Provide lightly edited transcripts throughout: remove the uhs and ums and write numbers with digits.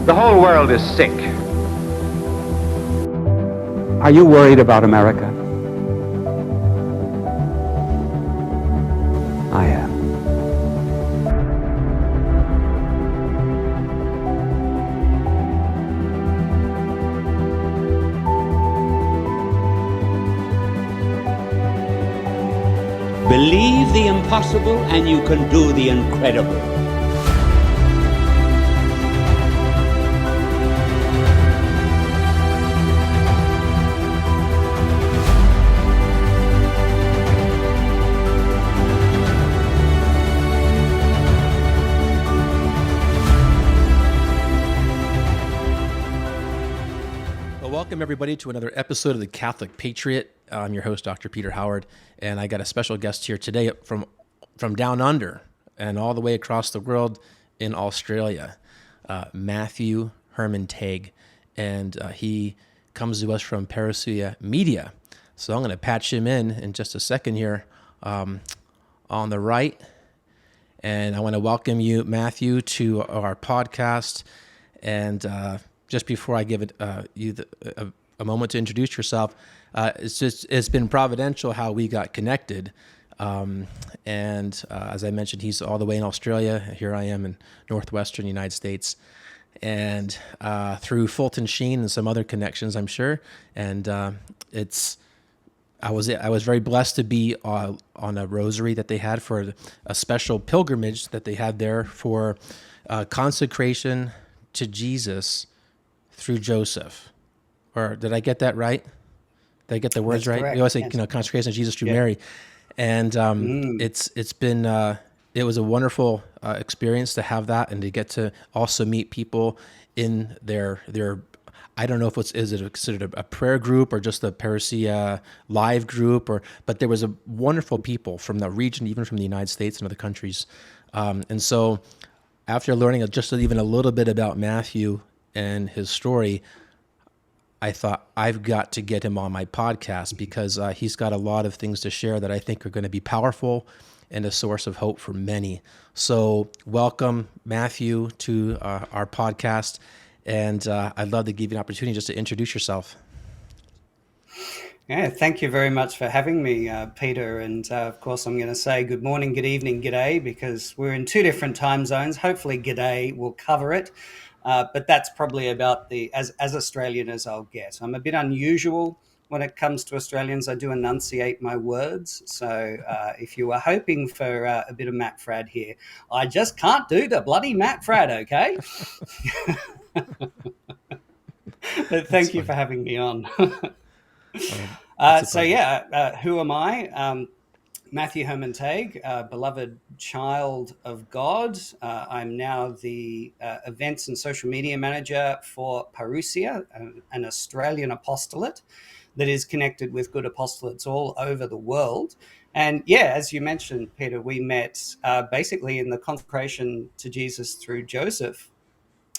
The whole world is sick. Are you worried about America? I am. Believe the impossible and you can do the incredible. Welcome, everybody, to another episode of The Catholic Patriot. I'm your host, Dr. Peter Howard, and I got a special guest here today from down under and all the way across the world in Australia, Matthew-Hermann Tague, and he comes to us from Parousia Media. So I'm going to patch him in just a second here on the right, and I want to welcome you, Matthew, to our podcast, and just before I give it you a moment to introduce yourself, it's been providential how we got connected. And as I mentioned, he's all the way in Australia. Here I am in northwestern United States, and through Fulton Sheen and some other connections, I'm sure. And I was very blessed to be on a rosary that they had for a special pilgrimage that they had there for consecration to Jesus through Joseph. Or did I get that right? Did I get the words right? We always say, yes. Consecration of Jesus through Mary. And it's been, it was a wonderful experience to have that and to get to also meet people in their I don't know if is it considered a prayer group or just a Parousia live group, but there was a wonderful people from the region, even from the United States and other countries. And so after learning just even a little bit about Matthew and his story, I thought I've got to get him on my podcast because he's got a lot of things to share that I think are going to be powerful and a source of hope for many. So welcome, Matthew, to our podcast. And I'd love to give you an opportunity just to introduce yourself. Yeah, thank you very much for having me, Peter. And of course, I'm going to say good morning, good evening, g'day, because we're in two different time zones. Hopefully, g'day will cover it. But that's probably about as Australian as I'll get. I'm a bit unusual when it comes to Australians. I do enunciate my words. So if you were hoping for a bit of Matt Frad here, I just can't do the bloody Matt Frad, okay? But thank you for having me on. Who am I? Matthew-Hermann Tague, beloved child of God. I'm now the events and social media manager for Parousia, an Australian apostolate that is connected with good apostolates all over the world. And yeah, as you mentioned, Peter, we met basically in the consecration to Jesus through Joseph.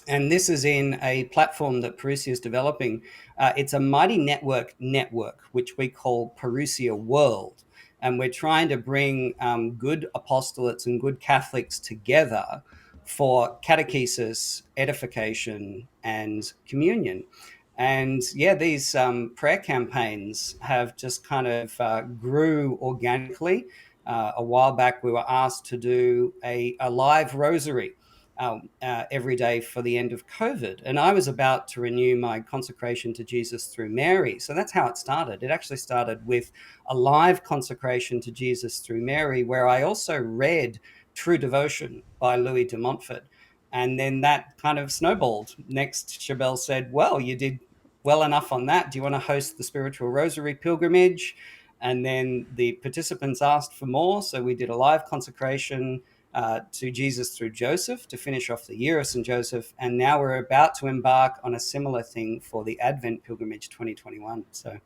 And this is in a platform that Parousia is developing. It's a mighty network, which we call Parousia World. And we're trying to bring good apostolates and good Catholics together for catechesis, edification, and communion. And yeah, these prayer campaigns have just kind of grew organically. A while back, we were asked to do a live rosary every day for the end of COVID. And I was about to renew my consecration to Jesus through Mary. So that's how it started. It actually started with a live consecration to Jesus through Mary, where I also read True Devotion by Louis de Montfort. And then that kind of snowballed. Next, Chabelle said, well, you did well enough on that. Do you want to host the Spiritual Rosary Pilgrimage? And then the participants asked for more. So we did a live consecration to Jesus through Joseph to finish off the year of St. Joseph. And now we're about to embark on a similar thing for the Advent Pilgrimage 2021. So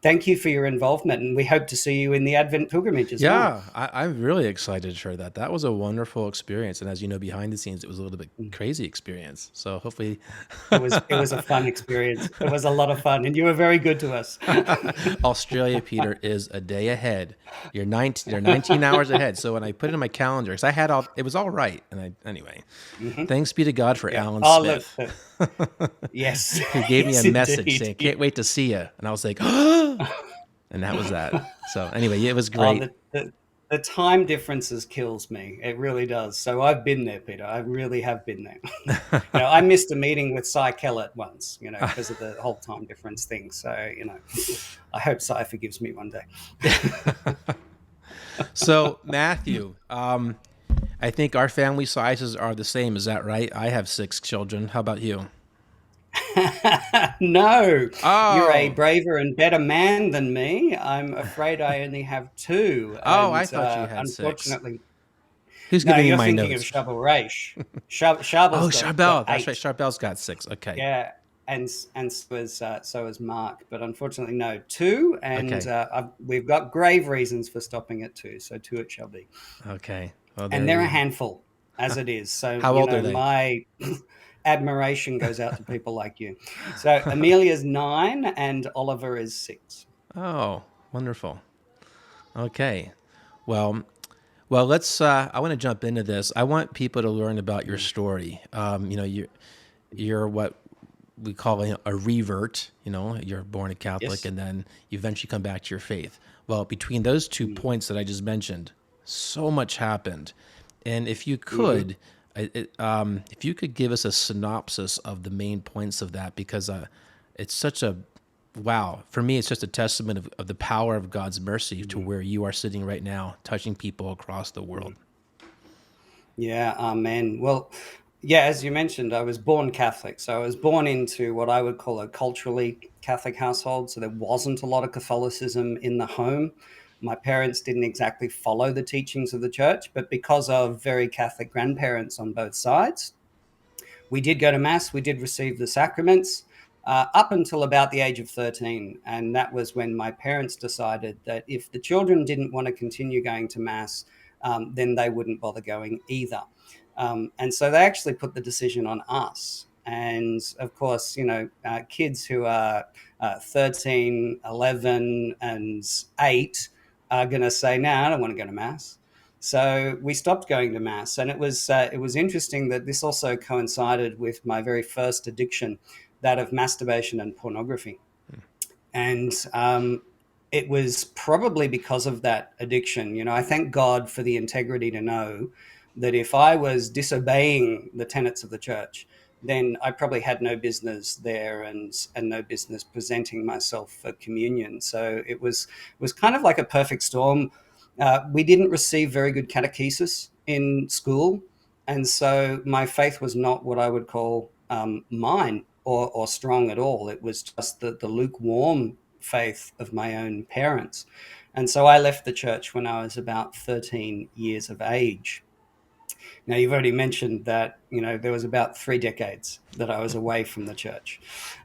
thank you for your involvement. And we hope to see you in the Advent Pilgrimage as well. Yeah, I'm really excited to share that. That was a wonderful experience. And as you know, behind the scenes, it was a little bit crazy experience. So hopefully... It was a fun experience. It was a lot of fun. And you were very good to us. Australia, Peter, is a day ahead. You're 19 hours ahead. So when I put it in my calendar, because I had it was all right. And anyway, Hmm. thanks be to God for Yeah. Alan Oh, look. Smith, Yes. who gave me a Yes, message indeed. saying, "Can't wait to see you." And I was like, and that was that. So anyway, it was Oh, great. the time differences kills me. It really does. So I've been there, Peter. I really have been there. I missed a meeting with Cy Kellett once, because of the whole time difference thing. So, I hope Cy forgives me one day. So Matthew, I think our family sizes are the same. Is that right? I have 6 children. How about you? No, you're a Oh, braver and better man than me. I'm afraid I only have two. oh, I And thought you had 6. unfortunately, Who's no, giving me you're my thinking of notes? Shabal Raish. Shabel's Oh, got Charbel. That's right. 8. Charbel's got 6. Okay. Yeah, and so is Mark, but unfortunately, no, 2, and Okay. we've got grave reasons for stopping at 2, so 2 it shall be, Okay. Well, and there they're a you. handful as it is. So How old are they? my admiration goes out to people like you. So Amelia's 9, and Oliver is 6. Oh, wonderful. Okay. Well, let's. I want to jump into this. I want people to learn about your story. You're what we call a revert. You're born a Catholic, Yes. and then you eventually come back to your faith. Well, between those 2 points that I just mentioned, so much happened. And if you could, if you could give us a synopsis of the main points of that, because it's such a wow. For me, it's just a testament of the power of God's mercy to where you are sitting right now, touching people across the world. Yeah, amen. Well, yeah, as you mentioned, I was born Catholic. So I was born into what I would call a culturally Catholic household. So there wasn't a lot of Catholicism in the home. My parents didn't exactly follow the teachings of the church, but because of very Catholic grandparents on both sides, we did go to Mass, we did receive the sacraments up until about the age of 13. And that was when my parents decided that if the children didn't want to continue going to Mass, then they wouldn't bother going either. And so they actually put the decision on us. And of course, kids who are 13, 11, and 8 are going to say, no, I don't want to go to Mass. So we stopped going to Mass. And it was interesting that this also coincided with my very first addiction, that of masturbation and pornography. And it was probably because of that addiction. I thank God for the integrity to know that if I was disobeying the tenets of the church, then I probably had no business there, and no business presenting myself for communion. So it was kind of like a perfect storm. We didn't receive very good catechesis in school, and so my faith was not what I would call mine, or strong at all. It was just the lukewarm faith of my own parents. And so I left the church when I was about 13 years of age. Now, you've already mentioned that, there was about 3 decades that I was away from the church.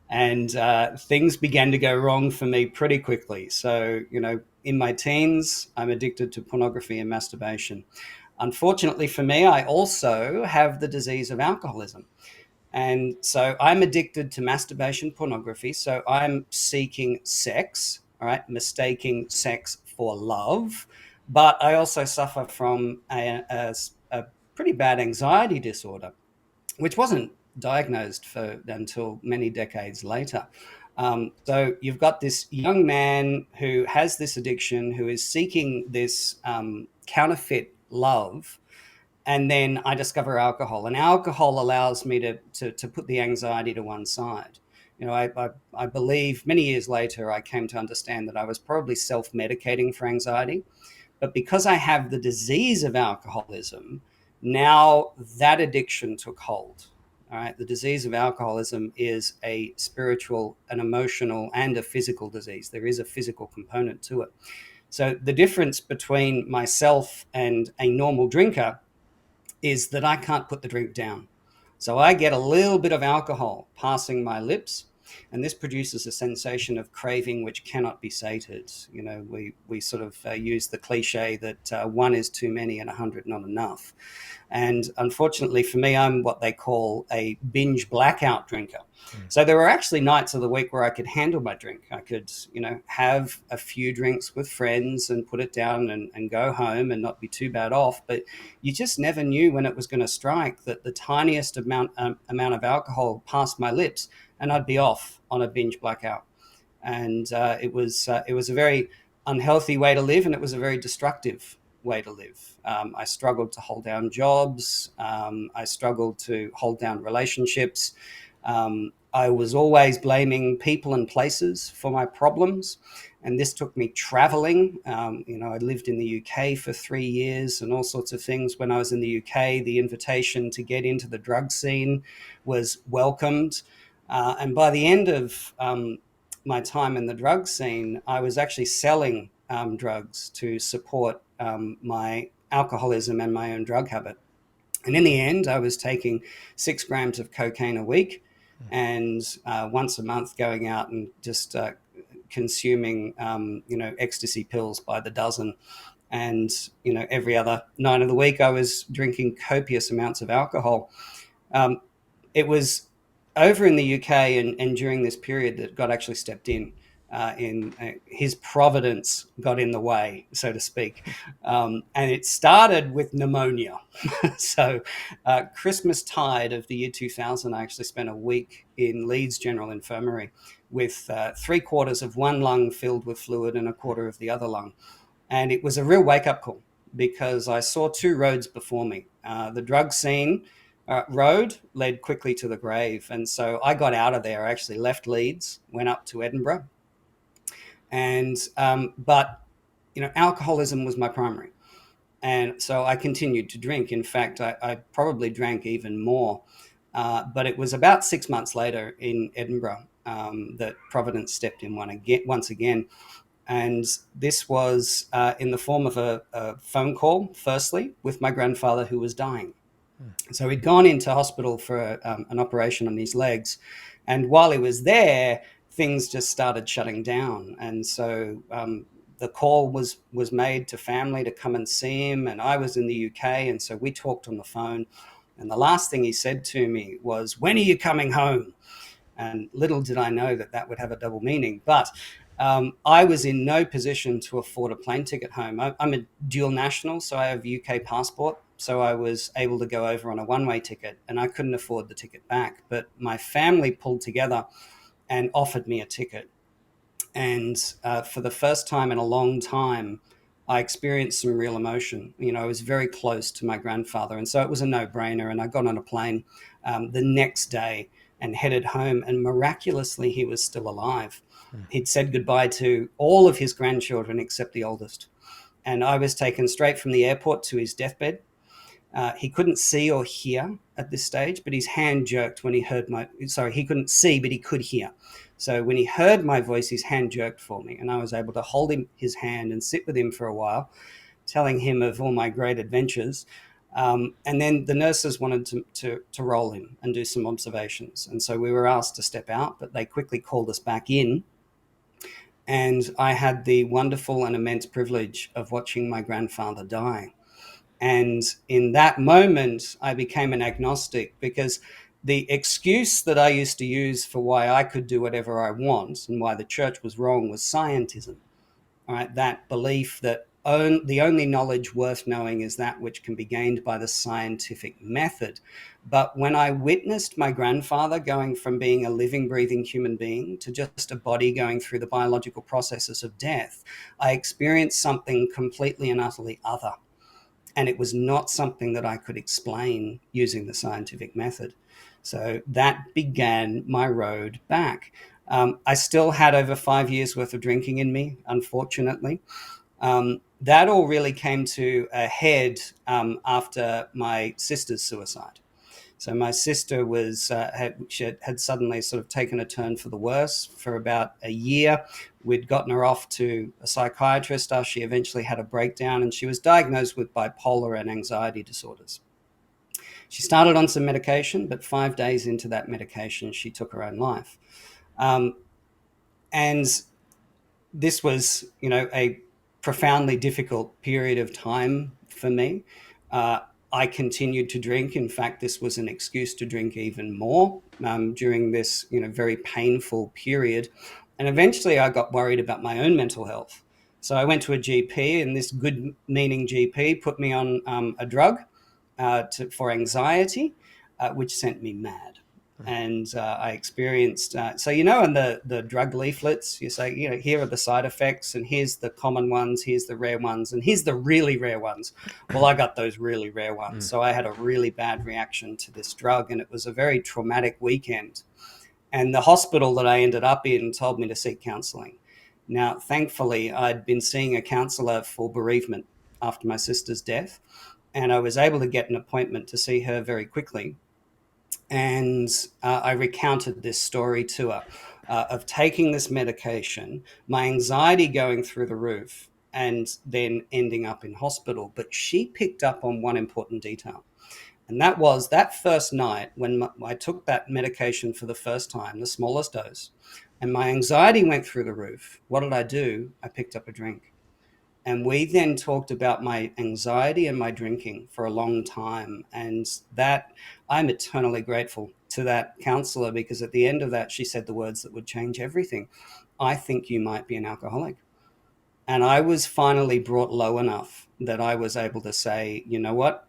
And things began to go wrong for me pretty quickly. So, in my teens, I'm addicted to pornography and masturbation. Unfortunately for me, I also have the disease of alcoholism. And so I'm addicted to masturbation, pornography. So I'm seeking sex, all right, mistaking sex for love. But I also suffer from a pretty bad anxiety disorder, which wasn't diagnosed until many decades later. So you've got this young man who has this addiction, who is seeking this counterfeit love, and then I discover alcohol, and alcohol allows me to put the anxiety to one side. I believe many years later I came to understand that I was probably self-medicating for anxiety, but because I have the disease of alcoholism, now that addiction took hold. All right, the disease of alcoholism is a spiritual, an emotional, and a physical disease. There is a physical component to it. So the difference between myself and a normal drinker is that I can't put the drink down. So I get a little bit of alcohol passing my lips, And this produces a sensation of craving which cannot be sated. You know, we sort of use the cliche that one is too many and 100 not enough. And unfortunately for me, I'm what they call a binge blackout drinker. So there were actually nights of the week where I could handle my drink. I could, you know, have a few drinks with friends and put it down and go home and not be too bad off. But you just never knew when it was going to strike, that the tiniest amount of alcohol passed my lips and I'd be off on a binge blackout. And it was a very unhealthy way to live, and it was a very destructive way to live. I struggled to hold down jobs. I struggled to hold down relationships. I was always blaming people and places for my problems. And this took me traveling. You know, I lived in the UK for 3 years and all sorts of things. When I was in the UK, the invitation to get into the drug scene was welcomed. And by the end of my time in the drug scene, I was actually selling drugs to support my alcoholism and my own drug habit. And in the end, I was taking 6 grams of cocaine a week and once a month going out and just consuming, you know, ecstasy pills by the dozen. And, you know, every other night of the week, I was drinking copious amounts of alcohol. It was over in the UK and during this period that God actually stepped in. His providence got in the way, so to speak. And it started with pneumonia. So Christmas tide of the year 2000, I actually spent a week in Leeds General Infirmary with 3/4 of one lung filled with fluid and 1/4 of the other lung. And it was a real wake-up call because I saw 2 roads before me. The drug scene road led quickly to the grave. And so I got out of there. I actually left Leeds, went up to Edinburgh. And but you know, alcoholism was my primary, and so I continued to drink. In fact, I probably drank even more. But it was about 6 months later in Edinburgh that Providence stepped in once again, and this was in the form of a phone call. Firstly, with my grandfather who was dying. So he'd gone into hospital for an operation on his legs, and while he was there, things just started shutting down. And so the call was made to family to come and see him, and I was in the UK, and so we talked on the phone. And the last thing he said to me was, "When are you coming home?" And little did I know that that would have a double meaning. But I was in no position to afford a plane ticket home. I'm a dual national, so I have a UK passport. So I was able to go over on a one-way ticket, and I couldn't afford the ticket back. But my family pulled together and offered me a ticket. And for the first time in a long time, I experienced some real emotion. You know, I was very close to my grandfather, and so it was a no-brainer. And I got on a plane the next day and headed home, and miraculously, he was still alive. He'd said goodbye to all of his grandchildren except the oldest. And I was taken straight from the airport to his deathbed. He couldn't see or hear at this stage, but his hand jerked when he heard he couldn't see, but he could hear. So when he heard my voice, his hand jerked for me, and I was able to hold his hand and sit with him for a while, telling him of all my great adventures. And then the nurses wanted to roll him and do some observations. And so we were asked to step out, but they quickly called us back in. And I had the wonderful and immense privilege of watching my grandfather die. And in that moment, I became an agnostic, because the excuse that I used to use for why I could do whatever I want and why the church was wrong was scientism. All right, that belief that the only knowledge worth knowing is that which can be gained by the scientific method. But when I witnessed my grandfather going from being a living, breathing human being to just a body going through the biological processes of death, I experienced something completely and utterly other. And it was not something that I could explain using the scientific method. So that began my road back. I still had over 5 years worth of drinking in me, unfortunately. That all really came to a head after my sister's suicide. So my sister had suddenly sort of taken a turn for the worse for about a year. We'd gotten her off to a psychiatrist after she eventually had a breakdown, and she was diagnosed with bipolar and anxiety disorders. She started on some medication, but 5 days into that medication, she took her own life. And this was, a profoundly difficult period of time for me. I continued to drink. In fact, this was an excuse to drink even more during this, very painful period. And eventually, I got worried about my own mental health. So I went to a GP, and this good-meaning GP put me on a drug for anxiety, which sent me mad. And I experienced, in the drug leaflets, you say, here are the side effects, and here's the common ones, here's the rare ones, and here's the really rare ones. Well, I got those really rare ones. So I had a really bad reaction to this drug, and it was a very traumatic weekend. And the hospital that I ended up in told me to seek counseling. Now, thankfully, I'd been seeing a counselor for bereavement after my sister's death, and I was able to get an appointment to see her very quickly. And I recounted this story to her of taking this medication, my anxiety going through the roof, and then ending up in hospital. But she picked up on one important detail. And that was that first night when I took that medication for the first time, the smallest dose, and my anxiety went through the roof. What did I do? I picked up a drink. And we then talked about my anxiety and my drinking for a long time. And that I'm eternally grateful to that counselor, because at the end of that, she said the words that would change everything. I think you might be an alcoholic. And I was finally brought low enough that I was able to say, you know what?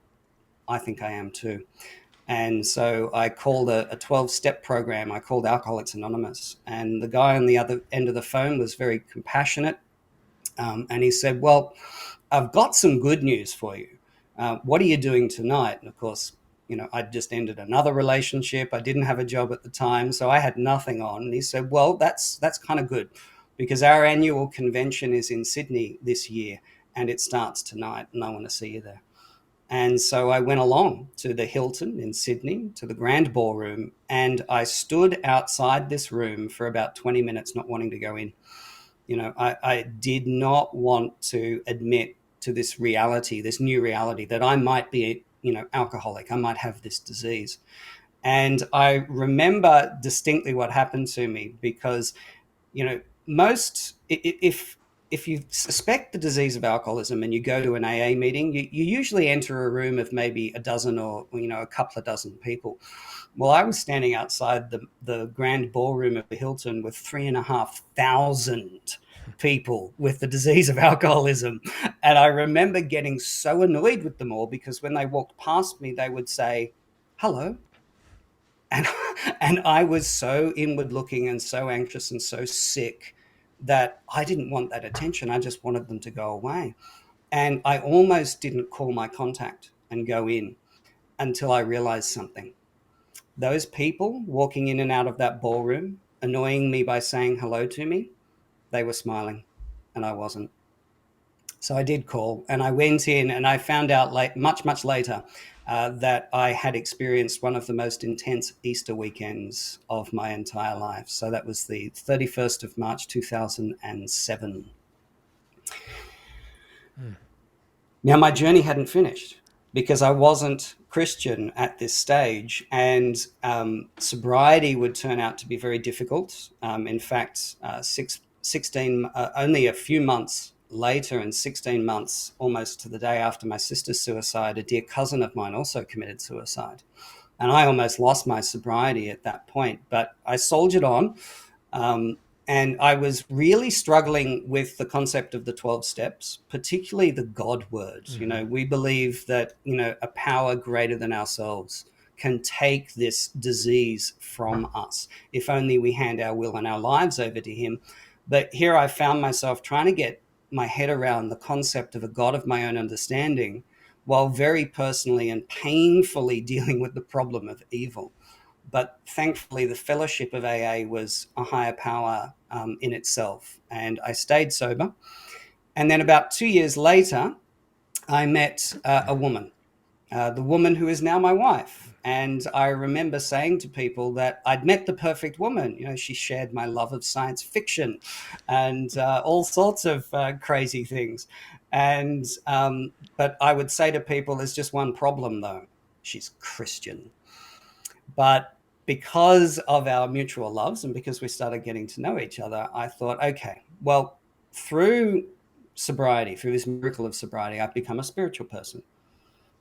I think I am too. And so I called a 12-step program. I called Alcoholics Anonymous. And the guy on the other end of the phone was very compassionate. And he said, well, I've got some good news for you. What are you doing tonight? And of course, I'd just ended another relationship. I didn't have a job at the time, so I had nothing on. And he said, well, that's kind of good, because our annual convention is in Sydney this year, and it starts tonight, and I want to see you there. And so I went along to the Hilton in Sydney, to the Grand Ballroom, and I stood outside this room for about 20 minutes, not wanting to go in. I did not want to admit to this reality, this new reality, that I might be, alcoholic. I might have this disease. And I remember distinctly what happened to me, because, if you suspect the disease of alcoholism and you go to an AA meeting, you usually enter a room of maybe a dozen or, a couple of dozen people. Well, I was standing outside the Grand Ballroom of the Hilton with 3,500 people with the disease of alcoholism. And I remember getting so annoyed with them all, because when they walked past me, they would say, hello. And, and I was so inward looking and so anxious and so sick that I didn't want that attention. I just wanted them to go away. And I almost didn't call my contact and go in until I realized something. Those people walking in and out of that ballroom, annoying me by saying hello to me, they were smiling and I wasn't. So I did call, and I went in, and I found out much later that I had experienced one of the most intense Easter weekends of my entire life. So that was the 31st of March, 2007. Now, my journey hadn't finished, because I wasn't Christian at this stage, and sobriety would turn out to be very difficult. In fact, 16, only a few months later, and 16 months almost to the day after my sister's suicide, a dear cousin of mine also committed suicide. And I almost lost my sobriety at that point, but I soldiered on. And I was really struggling with the concept of the 12 steps, particularly the God word. Mm-hmm. We believe that, a power greater than ourselves can take this disease from us, if only we hand our will and our lives over to him. But here I found myself trying to get my head around the concept of a God of my own understanding, while very personally and painfully dealing with the problem of evil. But thankfully, the fellowship of AA was a higher power in itself, and I stayed sober. And then about 2 years later, I met a woman, the woman who is now my wife. And I remember saying to people that I'd met the perfect woman. She shared my love of science fiction and all sorts of crazy things. And but I would say to people, there's just one problem, though. She's Christian. But because of our mutual loves and because we started getting to know each other, I thought, okay, well, through sobriety, through this miracle of sobriety, I've become a spiritual person.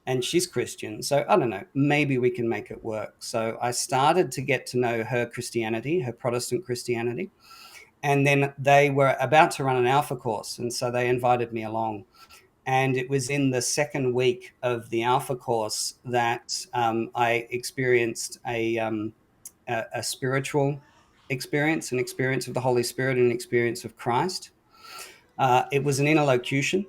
And she's Christian. So I don't know, maybe we can make it work. So I started to get to know her Christianity, her Protestant Christianity. And then they were about to run an Alpha course. And so they invited me along. And it was in the second week of the Alpha course that I experienced a spiritual experience, an experience of the Holy Spirit, and an experience of Christ. It was an interlocution,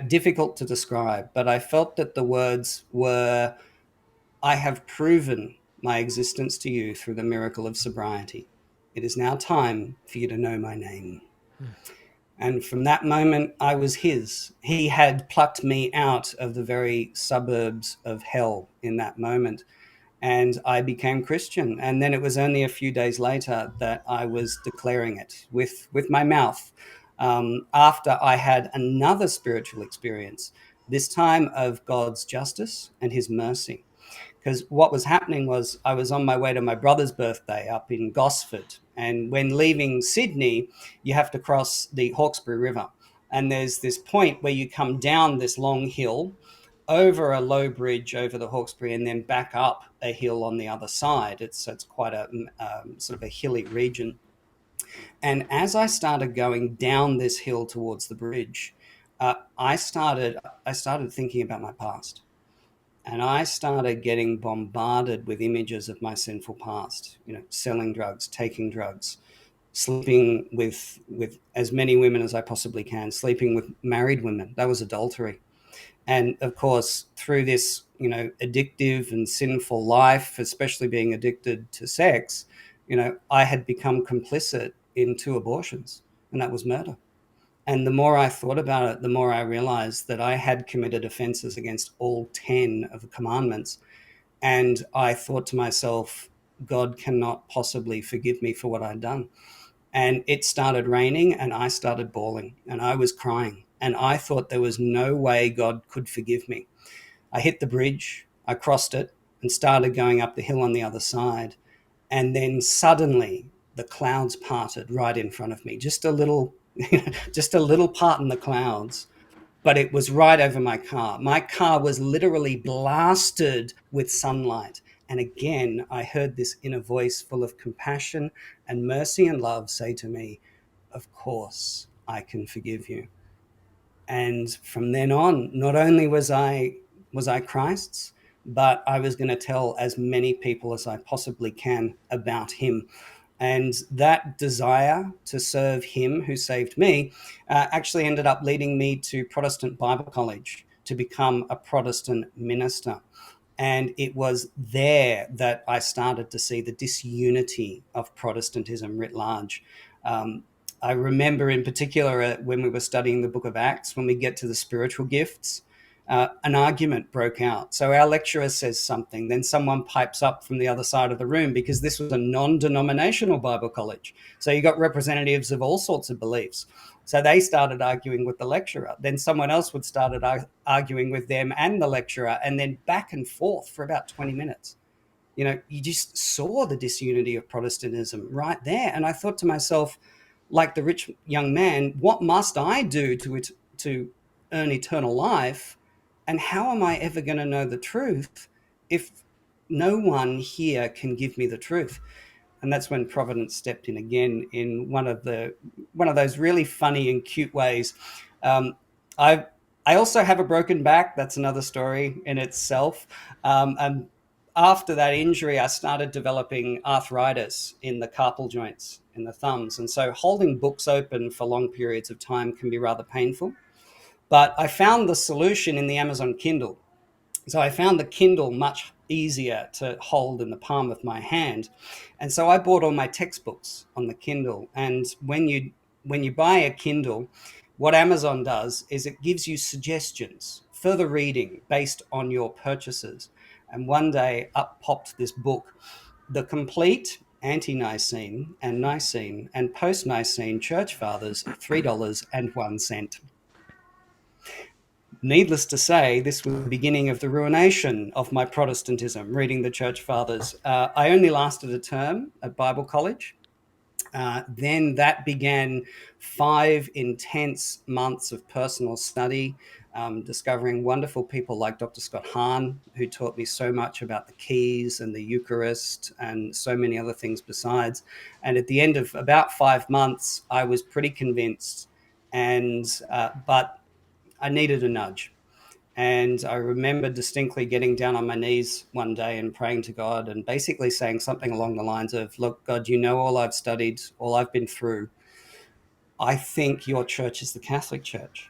difficult to describe, but I felt that the words were, I have proven my existence to you through the miracle of sobriety. It is now time for you to know my name. And from that moment, I was his. He had plucked me out of the very suburbs of hell in that moment. And I became Christian. And then it was only a few days later that I was declaring it with my mouth, after I had another spiritual experience, this time of God's justice and his mercy. Because what was happening was I was on my way to my brother's birthday up in Gosford. And when leaving Sydney, you have to cross the Hawkesbury River. And there's this point where you come down this long hill over a low bridge over the Hawkesbury and then back up a hill on the other side. It's quite a sort of a hilly region. And as I started going down this hill towards the bridge, I started thinking about my past. And I started getting bombarded with images of my sinful past, selling drugs, taking drugs, sleeping with as many women as I possibly can, sleeping with married women. That was adultery. And of course, through this, addictive and sinful life, especially being addicted to sex, I had become complicit in 2 abortions, and that was murder. And the more I thought about it, the more I realized that I had committed offenses against all 10 of the commandments. And I thought to myself, God cannot possibly forgive me for what I'd done. And it started raining and I started bawling and I was crying. And I thought there was no way God could forgive me. I hit the bridge, I crossed it and started going up the hill on the other side. And then suddenly the clouds parted right in front of me, just a little, just a little part in the clouds, but it was right over my car. My car was literally blasted with sunlight. And again, I heard this inner voice full of compassion and mercy and love say to me, of course, I can forgive you. And from then on, not only was I Christ's, but I was going to tell as many people as I possibly can about him. And that desire to serve him who saved me actually ended up leading me to Protestant Bible College to become a Protestant minister. And it was there that I started to see the disunity of Protestantism writ large. I remember in particular when we were studying the book of Acts, when we get to the spiritual gifts, an argument broke out. So our lecturer says something, then someone pipes up from the other side of the room, because this was a non-denominational Bible college. So you got representatives of all sorts of beliefs. So they started arguing with the lecturer. Then someone else would start arguing with them and the lecturer, and then back and forth for about 20 minutes. You just saw the disunity of Protestantism right there. And I thought to myself, like the rich young man, what must I do to earn eternal life? And how am I ever going to know the truth if no one here can give me the truth? And that's when Providence stepped in again in one of those really funny and cute ways. I also have a broken back. That's another story in itself. And after that injury, I started developing arthritis in the carpal joints, in the thumbs. And so holding books open for long periods of time can be rather painful. But I found the solution in the Amazon Kindle. So I found the Kindle much easier to hold in the palm of my hand. And so I bought all my textbooks on the Kindle. And when you buy a Kindle, what Amazon does is it gives you suggestions, further reading based on your purchases. And one day up popped this book, The Complete Ante-Nicene and Nicene and Post-Nicene Church Fathers, $3.01. Needless to say, this was the beginning of the ruination of my Protestantism, reading the church fathers. I only lasted a term at Bible college. Then that began 5 intense months of personal study, discovering wonderful people like Dr. Scott Hahn, who taught me so much about the keys and the Eucharist and so many other things besides. And at the end of about 5 months, I was pretty convinced, but I needed a nudge. And I remember distinctly getting down on my knees one day and praying to God and basically saying something along the lines of, look, God, you know all I've studied, all I've been through. I think your church is the Catholic Church.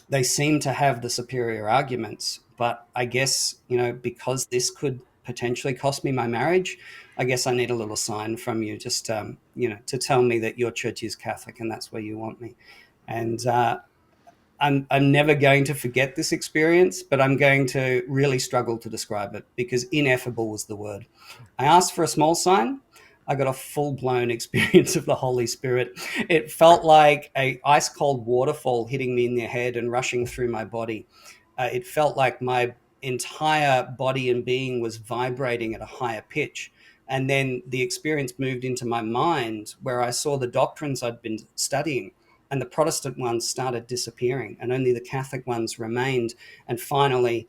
They seem to have the superior arguments, but I guess, because this could potentially cost me my marriage, I guess I need a little sign from you just, to tell me that your church is Catholic and that's where you want me. And I'm never going to forget this experience, but I'm going to really struggle to describe it because ineffable was the word. I asked for a small sign. I got a full-blown experience of the Holy Spirit. It felt like a ice-cold waterfall hitting me in the head and rushing through my body. It felt like my entire body and being was vibrating at a higher pitch. And then the experience moved into my mind where I saw the doctrines I'd been studying, and the Protestant ones started disappearing and only the Catholic ones remained. And finally,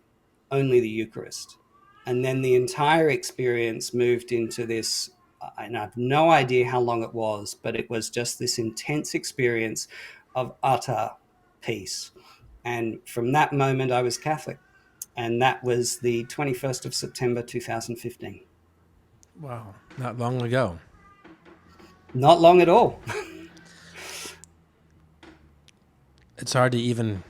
only the Eucharist. And then the entire experience moved into this, and I have no idea how long it was, but it was just this intense experience of utter peace. And from that moment, I was Catholic. And that was the 21st of September, 2015. Wow, not long ago. Not long at all. It's hard to even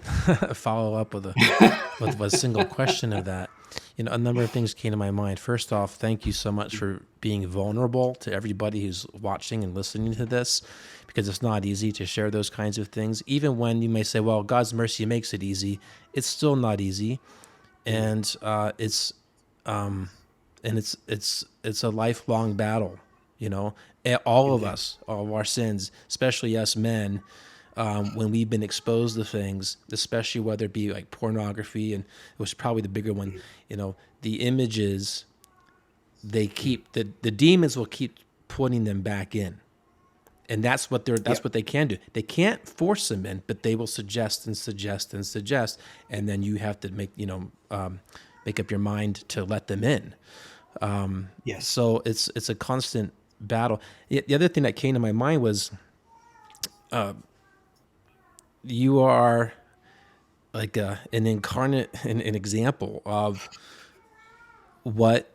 follow up with a single question of that. A number of things came to my mind. First off, thank you so much for being vulnerable to everybody who's watching and listening to this, because it's not easy to share those kinds of things. Even when you may say, well, God's mercy makes it easy, it's still not easy. And it's a lifelong battle, all of us, all of our sins, especially us men, when we've been exposed to things, especially whether it be like pornography, and it was probably the bigger one, the images, they keep, the demons will keep putting them back in. And that's what what they can do. They can't force them in, but they will suggest and suggest and suggest, and then you have to make up your mind to let them in. Yes. So it's a constant battle. The other thing that came to my mind was, you are like an incarnate, an example of what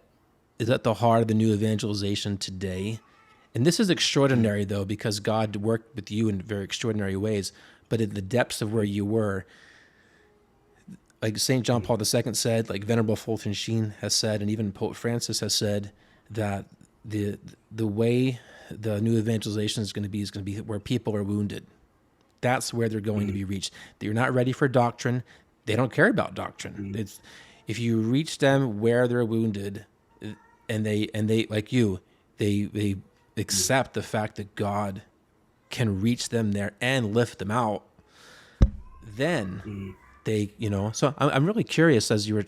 is at the heart of the new evangelization today. And this is extraordinary, though, because God worked with you in very extraordinary ways. But in the depths of where you were, like St. John Paul II said, like Venerable Fulton Sheen has said, and even Pope Francis has said, that the way the new evangelization is going to be where people are wounded. That's where they're going to be reached. They're not ready for doctrine. They don't care about doctrine. It's, if you reach them where they're wounded, and they like you, they accept the fact that God can reach them there and lift them out, then they, so I'm really curious, as you were,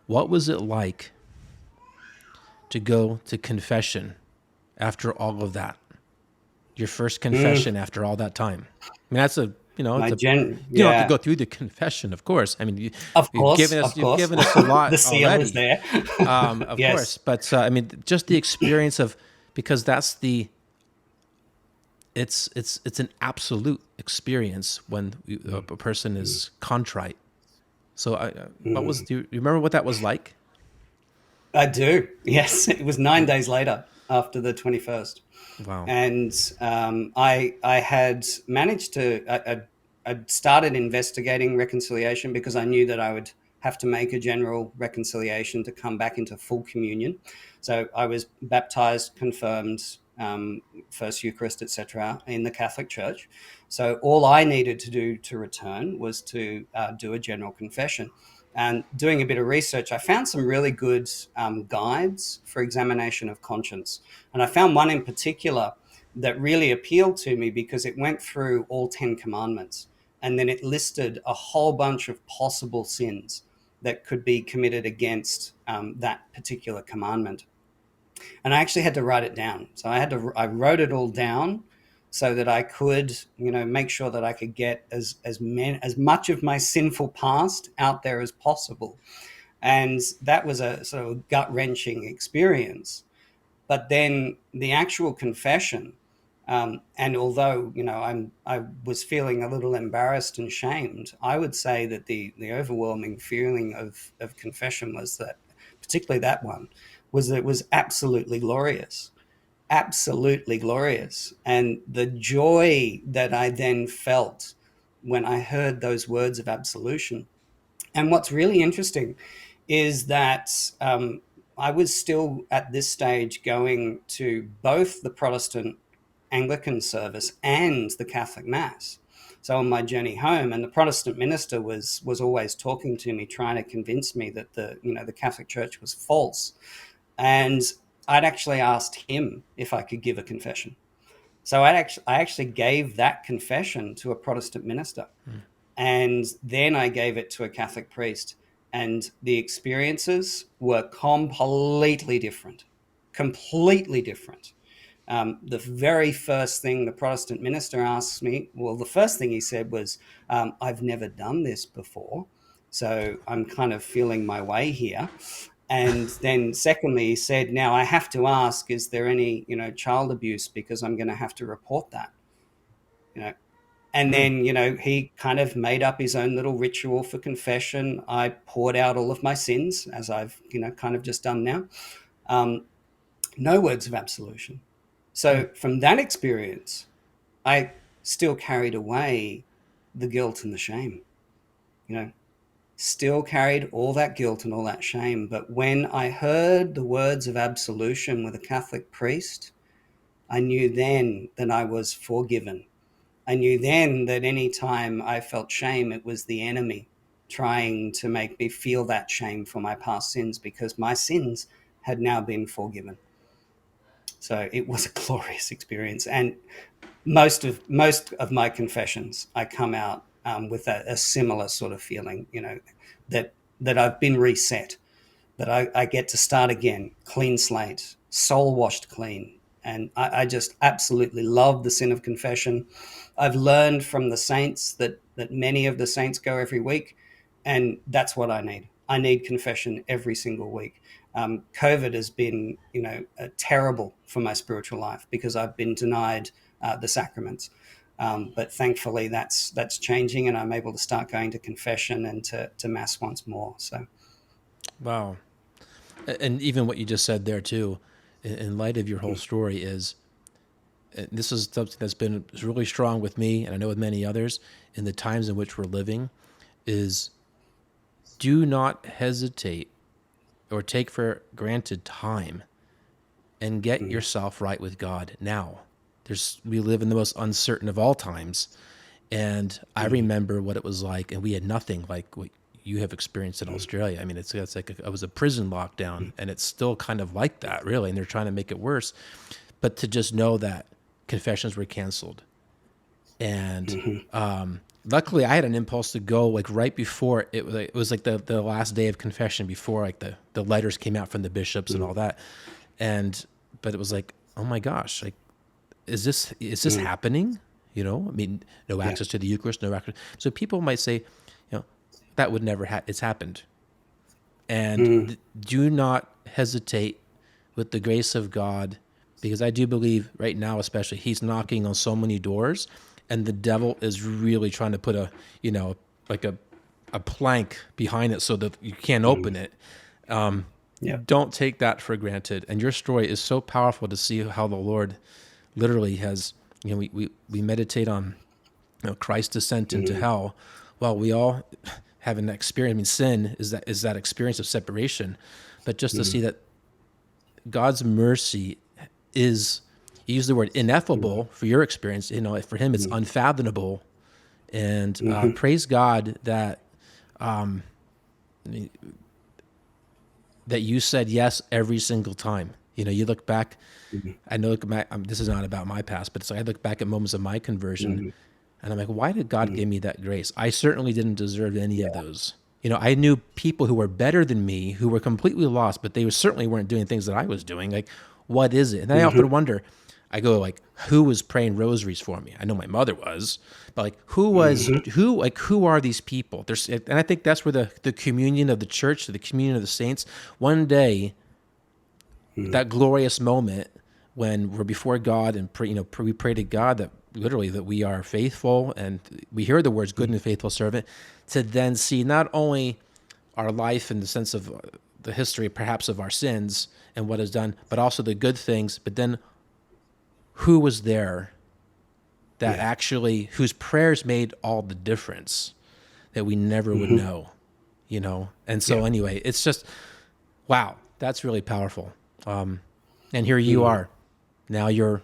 what was it like to go to confession after all of that? Your first confession after all that time. I mean, that's you don't have to go through the confession, of course. I mean, you've given us a lot the seal already. is there. Of course. But I mean, just the experience of, because that's it's an absolute experience when a person is contrite. So do you remember what that was like? I do. Yes. It was 9 days later after the 21st. Wow. And I had managed to, I started investigating reconciliation because I knew that I would have to make a general reconciliation to come back into full communion. So I was baptized, confirmed, First Eucharist, etc., in the Catholic Church. So all I needed to do to return was to do a general confession. And doing a bit of research, I found some really good guides for examination of conscience. And I found one in particular that really appealed to me because it went through all 10 commandments. And then it listed a whole bunch of possible sins that could be committed against that particular commandment. And I actually had to write it down. So I wrote it all down so that I could, make sure that I could get as much of my sinful past out there as possible. And that was a sort of gut-wrenching experience. But then the actual confession, and although I was feeling a little embarrassed and shamed, I would say that the overwhelming feeling of confession was that, particularly that one, was that it was absolutely glorious. Absolutely glorious. And the joy that I then felt when I heard those words of absolution. And what's really interesting is that I was still at this stage going to both the Protestant Anglican service and the Catholic Mass. So on my journey home, and the Protestant minister was always talking to me, trying to convince me that the Catholic Church was false. And I'd actually asked him if I could give a confession. So I actually gave that confession to a Protestant minister. And then I gave it to a Catholic priest. And the experiences were completely different. Completely different. The very first thing the Protestant minister asked me, well, the first thing he said was, I've never done this before, so I'm kind of feeling my way here. And then secondly, he said, now I have to ask, is there any, child abuse, because I'm going to have to report that, And then, he kind of made up his own little ritual for confession. I poured out all of my sins, as I've, kind of just done now. No words of absolution. So from that experience, I still carried away the guilt and the shame, still carried all that guilt and all that shame. But when I heard the words of absolution with a Catholic priest, I knew then that I was forgiven. I knew then that any time I felt shame, it was the enemy trying to make me feel that shame for my past sins, because my sins had now been forgiven. So it was a glorious experience. And most of my confessions, I come out with a similar sort of feeling, that I've been reset, that I get to start again, clean slate, soul washed clean. And I just absolutely love the sin of confession. I've learned from the saints that many of the saints go every week, and that's what I need. I need confession every single week. COVID has been, terrible for my spiritual life because I've been denied the sacraments. But thankfully that's changing, and I'm able to start going to confession and to Mass once more. So. Wow. And even what you just said there too, in light of your whole story, is this is something that's been really strong with me, and I know with many others in the times in which we're living, is do not hesitate or take for granted time and get yourself right with God now. We live in the most uncertain of all times. And I remember what it was like, and we had nothing like what you have experienced in Australia. I mean, it's like it was a prison lockdown, and it's still kind of like that, really, and they're trying to make it worse. But to just know that confessions were canceled. And luckily, I had an impulse to go like right before it was like the last day of confession, before like the letters came out from the bishops and all that. But it was like, oh my gosh, like, is this happening? I mean, no access to the Eucharist, no access. So people might say, that would never it's happened. And do not hesitate with the grace of God, because I do believe right now, especially, he's knocking on so many doors, and the devil is really trying to put a plank behind it so that you can't open it. Don't take that for granted. And your story is so powerful to see how the Lord literally has, we meditate on Christ's descent into hell. Well, we all have an experience. I mean, sin is that experience of separation, but just to see that God's mercy is, you use the word ineffable for your experience, for him it's unfathomable. And praise God that that you said yes every single time. You look back, I know this is not about my past, but it's like I look back at moments of my conversion, And I'm like, why did God give me that grace? I certainly didn't deserve any of those. I knew people who were better than me, who were completely lost, but they certainly weren't doing things that I was doing. Like, what is it? And I often wonder, I go like, who was praying rosaries for me? I know my mother was, but like, who are these people? And I think that's where the communion of the church, the communion of the saints, one day, that glorious moment when we're before God and we pray to God that literally that we are faithful, and we hear the words "good and faithful servant," to then see not only our life in the sense of the history, perhaps, of our sins and what is done, but also the good things. But then, who was there that actually whose prayers made all the difference that we never would know, And so anyway, it's just wow, that's really powerful. And here you are. Now you're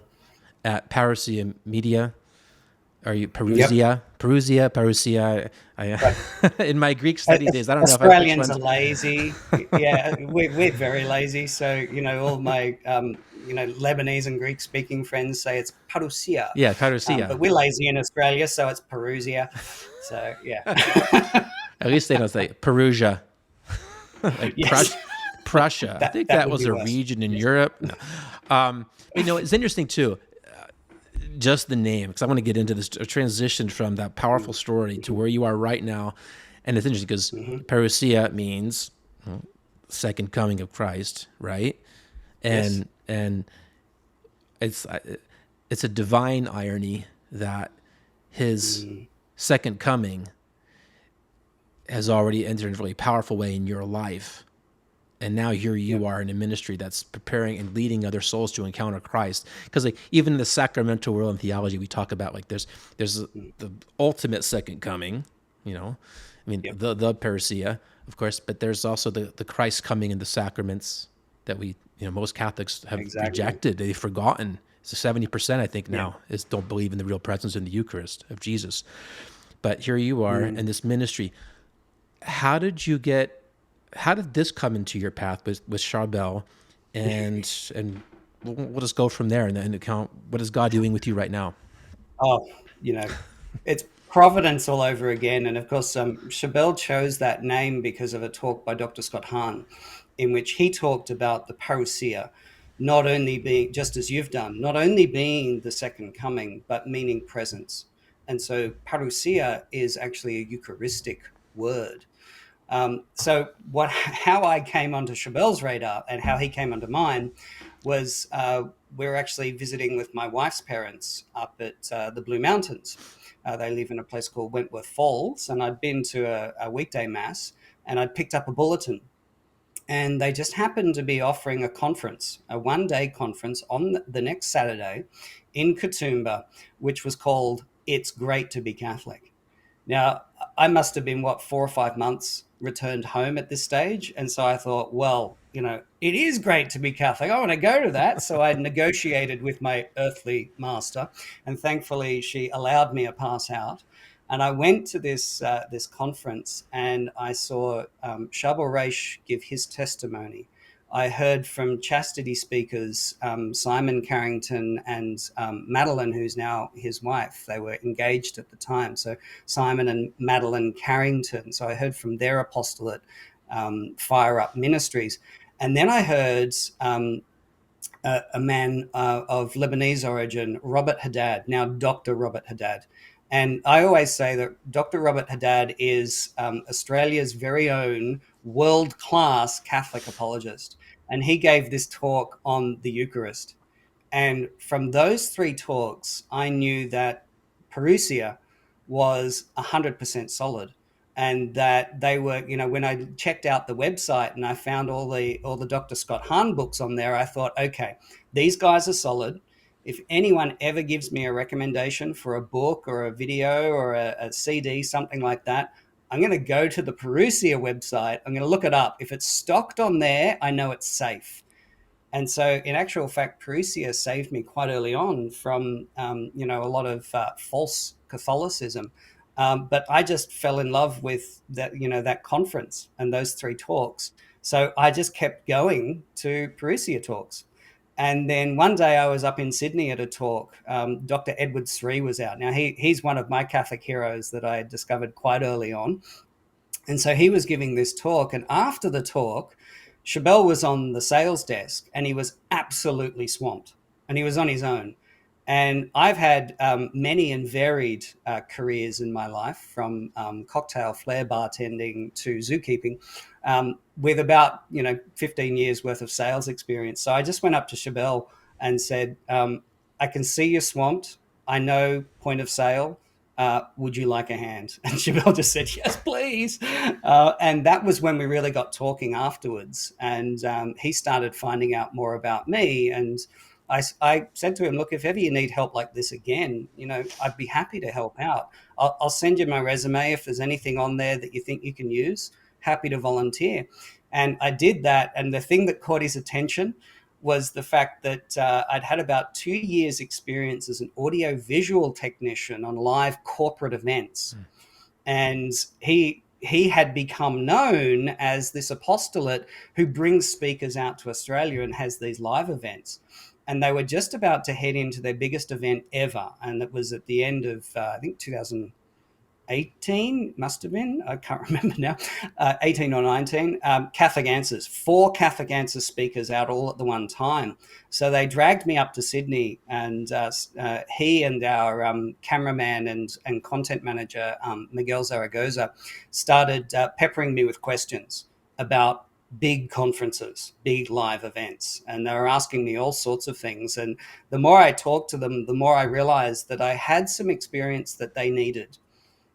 at Parousia Media. Are you Parousia? Yep. Parousia. In my Greek study days, I don't know if Australians are lazy. Yeah, we're very lazy. So all my Lebanese and Greek speaking friends say it's Parousia. Yeah, Parousia. But we're lazy in Australia, so it's Parousia. So yeah. At least they don't say Parousia. Like Yes. Prussia. I think that was a region in Europe. No. It's interesting too, just the name, because I want to get into this transition from that powerful story to where you are right now. And it's interesting because Parousia means second coming of Christ, right? And it's a divine irony that his second coming has already entered in a really powerful way in your life. And now here you are in a ministry that's preparing and leading other souls to encounter Christ. Because like even in the sacramental world in theology, we talk about like there's the ultimate second coming, the parousia, of course, but there's also the Christ coming in the sacraments that we most Catholics have rejected. They've forgotten. So 70%, I think, now don't believe in the real presence in the Eucharist of Jesus. But here you are in this ministry. How did this come into your path with Charbel, and we'll just go from there and then account what is God doing with you right now? Oh, it's providence all over again. And of course, Charbel chose that name because of a talk by Dr. Scott Hahn, in which he talked about the parousia, not only being, just as you've done, not only being the second coming, but meaning presence. And so parousia is actually a Eucharistic word. So how I came onto Charbel's radar and how he came onto mine was we were actually visiting with my wife's parents up at the Blue Mountains. They live in a place called Wentworth Falls, and I'd been to a weekday mass, and I'd picked up a bulletin, and they just happened to be offering a conference, a one-day conference on the next Saturday in Katoomba, which was called "It's Great to be Catholic." Now, I must have been, 4 or 5 months returned home at this stage. And so I thought, well, it is great to be Catholic. I want to go to that. So I negotiated with my earthly master, and thankfully she allowed me a pass out. And I went to this conference, and I saw Charbel Raish give his testimony. I heard from chastity speakers, Simon Carrington and Madeline, who's now his wife. They were engaged at the time. So Simon and Madeline Carrington. So I heard from their apostolate, Fire Up Ministries. And then I heard a man of Lebanese origin, Robert Haddad, now Dr. Robert Haddad. And I always say that Dr. Robert Haddad is Australia's very own world-class Catholic apologist. And he gave this talk on the Eucharist. And from those 3 talks, I knew that Parousia was 100% solid. And that they were, when I checked out the website and I found all the Dr. Scott Hahn books on there, I thought, okay, these guys are solid. If anyone ever gives me a recommendation for a book or a video or a CD, something like that, I'm going to go to the Parousia website. I'm going to look it up. If it's stocked on there, I know it's safe. And so in actual fact, Parousia saved me quite early on from, a lot of false Catholicism. But I just fell in love with that, that conference and those 3 talks. So I just kept going to Parousia talks. And then one day I was up in Sydney at a talk. Dr. Edward Sri was out. Now, he's one of my Catholic heroes that I discovered quite early on. And so he was giving this talk. And after the talk, Chabelle was on the sales desk and he was absolutely swamped and he was on his own. And I've had many and varied careers in my life, from cocktail flair bartending to zookeeping, with about 15 years worth of sales experience. So I just went up to Chabelle and said, "I can see you're swamped. I know point of sale. Would you like a hand?" And Chabelle just said, "Yes, please." And that was when we really got talking afterwards. And he started finding out more about me. And I said to him, "Look, if ever you need help like this again, I'd be happy to help out. I'll send you my resume. If there's anything on there that you think you can use, happy to volunteer." And I did that. And the thing that caught his attention was the fact that I'd had about 2 years experience as an audio-visual technician on live corporate events. And he had become known as this apostolate who brings speakers out to Australia and has these live events. And they were just about to head into their biggest event ever. And it was at the end of, I think, 2018, must have been, I can't remember now, 18 or 19, Catholic Answers, 4 Catholic Answers speakers out all at the one time. So they dragged me up to Sydney, and he and our cameraman and content manager, Miguel Zaragoza, started peppering me with questions about big conferences, big live events. And they were asking me all sorts of things. And the more I talked to them, the more I realized that I had some experience that they needed.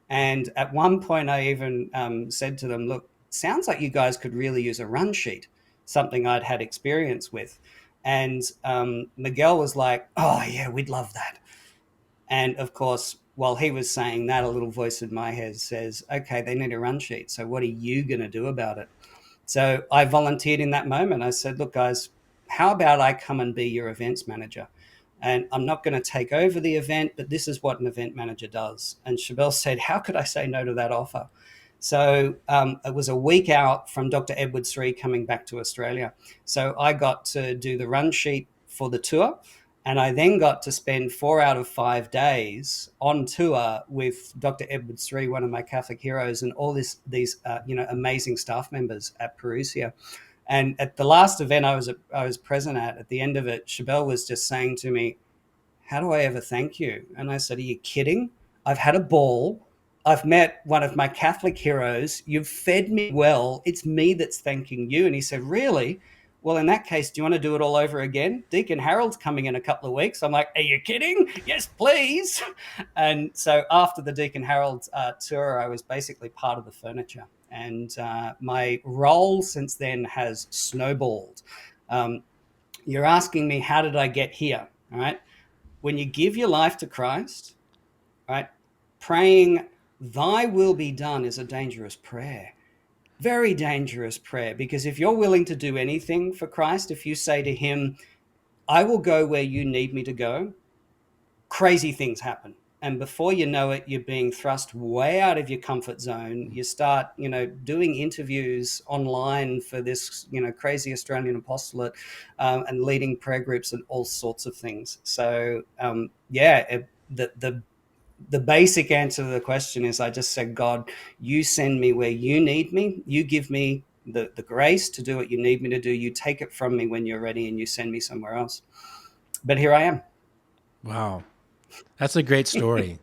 And at one point, I even said to them, "Look, sounds like you guys could really use a run sheet," something I'd had experience with. And Miguel was like, "Oh, yeah, we'd love that." And of course, while he was saying that, a little voice in my head says, "Okay, they need a run sheet. So what are you going to do about it?" So I volunteered in that moment. I said, "Look, guys, how about I come and be your events manager? And I'm not going to take over the event, but this is what an event manager does." And Chabelle said, "How could I say no to that offer?" So it was a week out from Dr. Edward Sri coming back to Australia. So I got to do the run sheet for the tour. And I then got to spend 4 out of 5 days on tour with Dr. Edward Sri, one of my Catholic heroes, and all these amazing staff members at Parousia. And at the last event I was present at the end of it, Chabelle was just saying to me, "How do I ever thank you?" And I said, "Are you kidding? I've had a ball. I've met one of my Catholic heroes. You've fed me well. It's me that's thanking you." And he said, "Really? Well, in that case, do you want to do it all over again? Deacon Harold's coming in a couple of weeks." I'm like, "Are you kidding? Yes, please." And so after the Deacon Harold tour, I was basically part of the furniture. And my role since then has snowballed. You're asking me, how did I get here? All right. When you give your life to Christ, right, praying, "Thy will be done," is a dangerous prayer. Very dangerous prayer, because if you're willing to do anything for Christ, if you say to him, "I will go where you need me to go," crazy things happen. And before you know it, you're being thrust way out of your comfort zone. You start, doing interviews online for this, crazy Australian apostolate, and leading prayer groups and all sorts of things. So, the basic answer to the question is, I just said, "God, you send me where you need me. You give me the grace to do what you need me to do. You take it from me when you're ready, and you send me somewhere else." But here I am. Wow. That's a great story.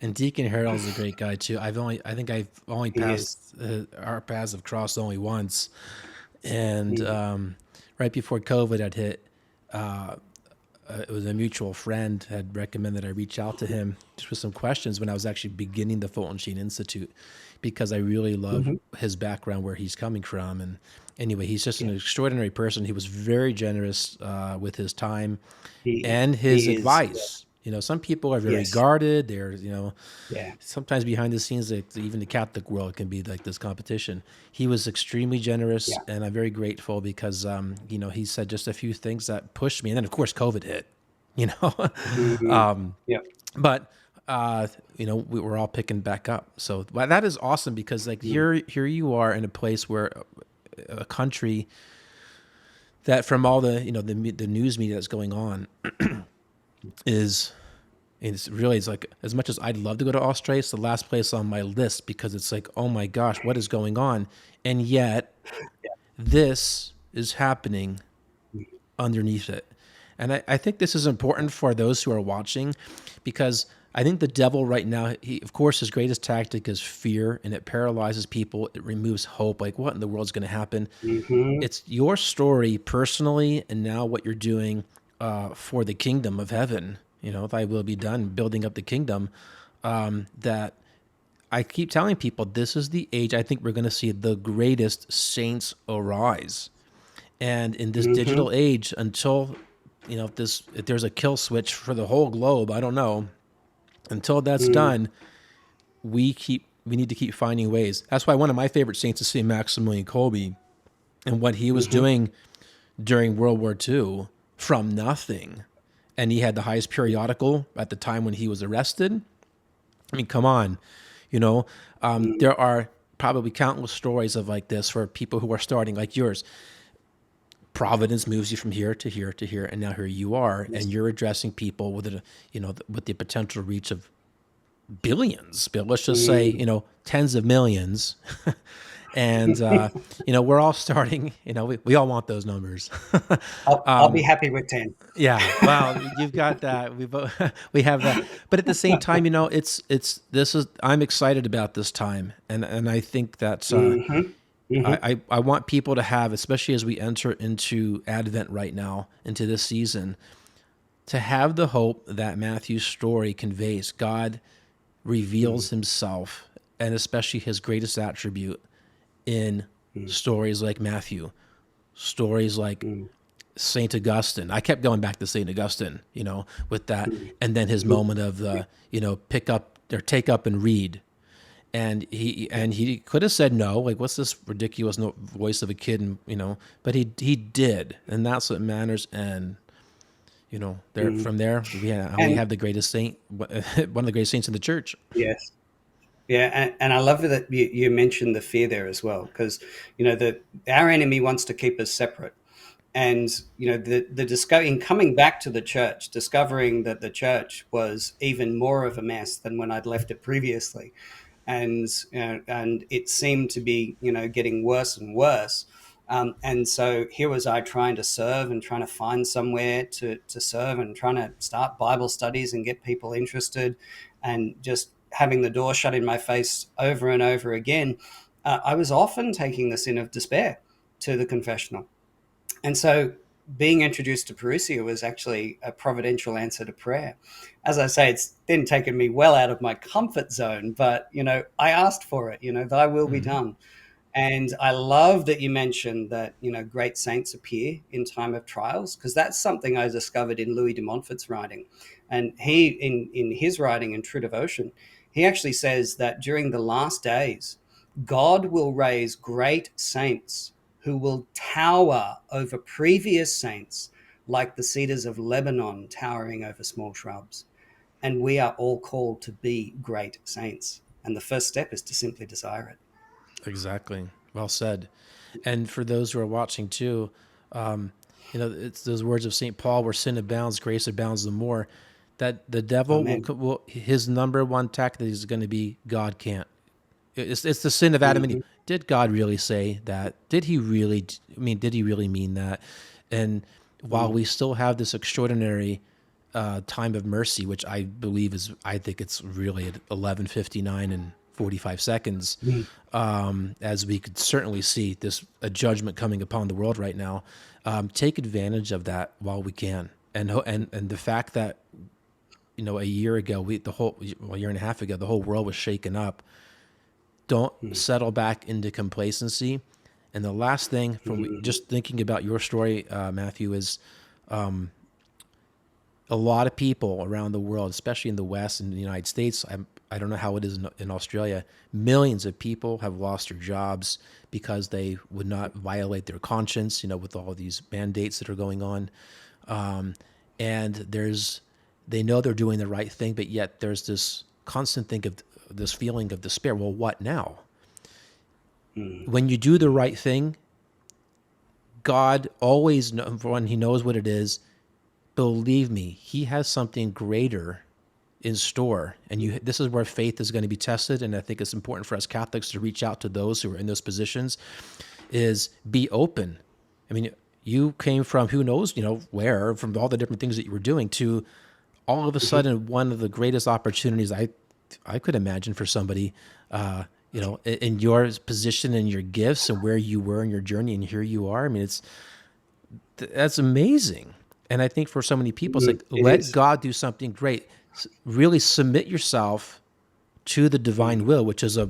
And Deacon Harold's a great guy too. I think I've only passed, our paths have crossed only once. And right before COVID had hit, it was a mutual friend had recommended I reach out to him just with some questions when I was actually beginning the Fulton Sheen Institute, because I really love his background, where he's coming from. And anyway, he's just an extraordinary person. He was very generous with his time and his advice. Some people are very guarded. They're, sometimes behind the scenes, even the Catholic world can be like this competition. He was extremely generous, and I'm very grateful because, he said just a few things that pushed me. And then, of course, COVID hit, But, we're all picking back up. So that is awesome, because here you are in a place where a country that from all the the news media that's going on is it's like, as much as I'd love to go to Australia, it's the last place on my list, because it's like, oh my gosh, what is going on? And yet this is happening underneath it. And I think this is important for those who are watching, because I think the devil right now, of course, his greatest tactic is fear, and it paralyzes people. It removes hope. Like, what in the world is going to happen? It's your story personally, and now what you're doing for the kingdom of heaven. Thy will be done, building up the kingdom. That I keep telling people, this is the age I think we're going to see the greatest saints arise. And in this digital age, until if there's a kill switch for the whole globe, I don't know. Until that's done, we need to keep finding ways. That's why one of my favorite saints is St. Maximilian Kolbe, and what he was doing during World War II from nothing. And he had the highest periodical at the time when he was arrested. I mean, come on, there are probably countless stories of like this for people who are starting like yours. Providence moves you from here to here to here, and now here you are, and you're addressing people with with the potential reach of billions, but let's just say tens of millions, and we're all starting. We all want those numbers. I'll be happy with 10. Yeah, well, you've got that. We have that, but at the same time, I'm excited about this time, and I think that. I want people to have, especially as we enter into Advent right now, into this season, to have the hope that Matthew's story conveys. God reveals himself, and especially his greatest attribute, in stories like Matthew, stories like St. Augustine. I kept going back to St. Augustine, with that, and then his moment of the, pick up or take up and read. And he could have said no, like, what's this ridiculous voice of a kid, and but he did, and that's what matters. And from there we have the greatest saint, one of the greatest saints in the church. Yes, yeah, and I love that you mentioned the fear there as well, because our enemy wants to keep us separate, and in coming back to the church, discovering that the church was even more of a mess than when I'd left it previously. And it seemed to be, getting worse and worse. And so here was I trying to serve and trying to find somewhere to serve, and trying to start Bible studies and get people interested, and just having the door shut in my face over and over again. I was often taking the sin of despair to the confessional. And so being introduced to Parousia was actually a providential answer to prayer. As I say, it's then taken me well out of my comfort zone, but, I asked for it, thy will be done. And I love that you mentioned that, great saints appear in time of trials, because that's something I discovered in Louis de Montfort's writing. And he, in his writing in True Devotion, he actually says that during the last days, God will raise great saints who will tower over previous saints, like the cedars of Lebanon towering over small shrubs. And we are all called to be great saints. And the first step is to simply desire it. Exactly. Well said. And for those who are watching too, it's those words of St. Paul, where sin abounds, grace abounds the more. That the devil will his number one tactic is going to be, God can't. It's the sin of Adam and Eve. Did God really say that? Did he really mean that? And while we still have this extraordinary time of mercy, which I think it's really at 11:59 and 45 seconds, as we could certainly see a judgment coming upon the world right now. Take advantage of that while we can, and the fact that a year ago, a year and a half ago, the whole world was shaken up. Don't settle back into complacency. And the last thing, from just thinking about your story, Matthew, is a lot of people around the world, especially in the West and the United States, I don't know how it is in Australia, millions of people have lost their jobs because they would not violate their conscience, with all of these mandates that are going on. And they know they're doing the right thing, but yet there's this constant this feeling of despair. Well, what now? When you do the right thing, God always, for one, he knows what it is. Believe me, he has something greater in store. And this is where faith is going to be tested. And I think it's important for us Catholics to reach out to those who are in those positions, is be open. I mean, you came from who knows, where, from all the different things that you were doing, to all of a sudden one of the greatest opportunities I could imagine for somebody, in your position and your gifts and where you were in your journey, and here you are. I mean, that's amazing. And I think for so many people, it's like, let God do something great. Really submit yourself to the divine will, which is a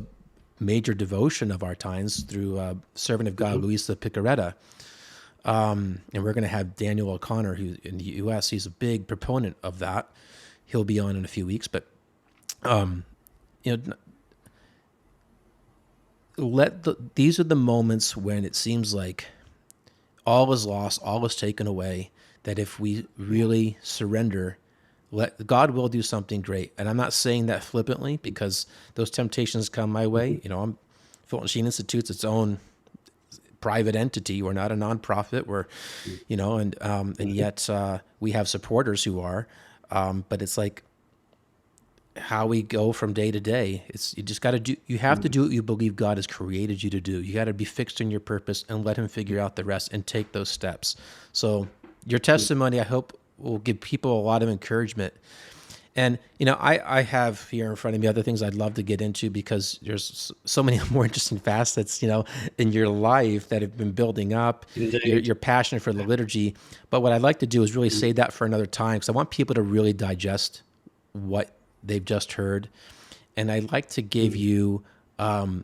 major devotion of our times through servant of God, Luisa Picaretta. And we're going to have Daniel O'Connor, who in the U.S., he's a big proponent of that. He'll be on in a few weeks. But, these are the moments when it seems like all is lost, all is taken away, that if we really surrender, God will do something great. And I'm not saying that flippantly, because those temptations come my way. I'm Fulton Sheen Institute's its own private entity. We're not a nonprofit. We're, and yet we have supporters who are. But it's like how we go from day to day. You just got to do. You have to do what you believe God has created you to do. You got to be fixed in your purpose and let Him figure out the rest and take those steps. So your testimony, I hope, will give people a lot of encouragement. And, I have here in front of me other things I'd love to get into, because there's so many more interesting facets, in your life that have been building up, your passion for the liturgy. But what I'd like to do is really save that for another time, because I want people to really digest what they've just heard. And I'd like to give you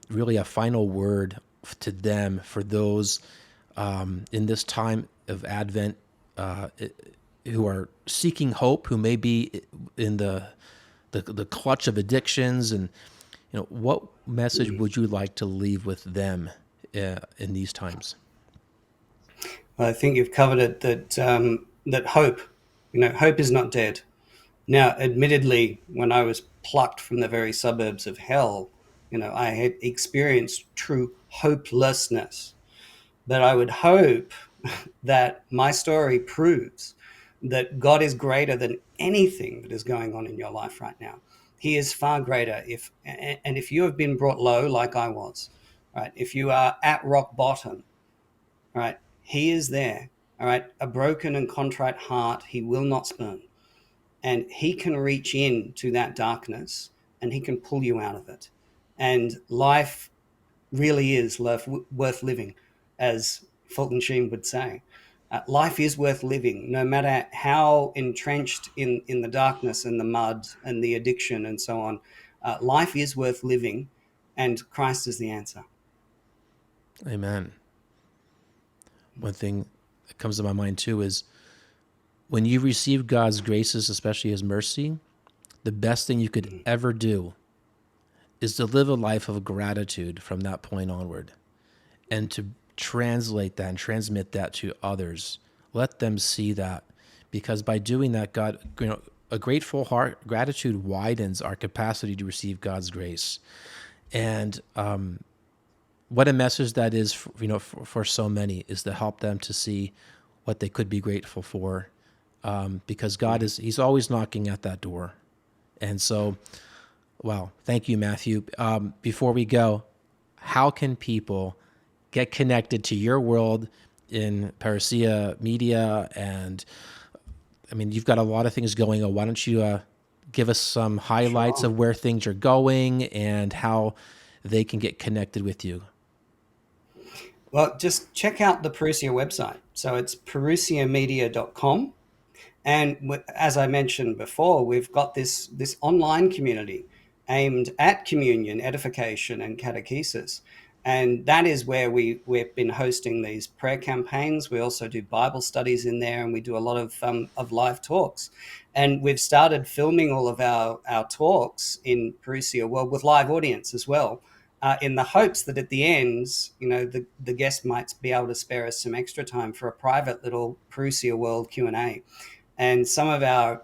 really a final word to them, for those in this time of Advent, who are seeking hope, who may be in the clutch of addictions, and what message would you like to leave with them in these times? Well, I think you've covered it, that hope, hope is not dead. Now, admittedly, when I was plucked from the very suburbs of hell, I had experienced true hopelessness. But I would hope that my story proves that God is greater than anything that is going on in your life right now. He is far greater. If you have been brought low, like I was, right? If you are at rock bottom, right? He is there, all right? A broken and contrite heart, He will not spurn. And He can reach into that darkness and He can pull you out of it. And life really is worth living, as Fulton Sheen would say. Life is worth living, no matter how entrenched in the darkness and the mud and the addiction and so on. Life is worth living, and Christ is the answer. Amen. One thing that comes to my mind too is, when you receive God's graces, especially His mercy, the best thing you could ever do is to live a life of gratitude from that point onward, and to translate that and transmit that to others. Let them see that, because by doing that, God, a grateful heart, gratitude widens our capacity to receive God's grace. And what a message that is, for so many, is to help them to see what they could be grateful for, because God He's always knocking at that door. And so, well, thank you, Matthew. Before we go, how can people get connected to your world in Parousia Media? And I mean, you've got a lot of things going on. Why don't you give us some highlights of where things are going and how they can get connected with you? Well, just check out the Parousia website. So it's parousiamedia.com. And as I mentioned before, we've got this online community aimed at communion, edification, and catechesis. And that is where we've been hosting these prayer campaigns. We also do Bible studies in there, and we do a lot of live talks. And we've started filming all of our talks in Parousia World with live audience as well, in the hopes that at the end, the guest might be able to spare us some extra time for a private little Parousia World Q&A. And some of our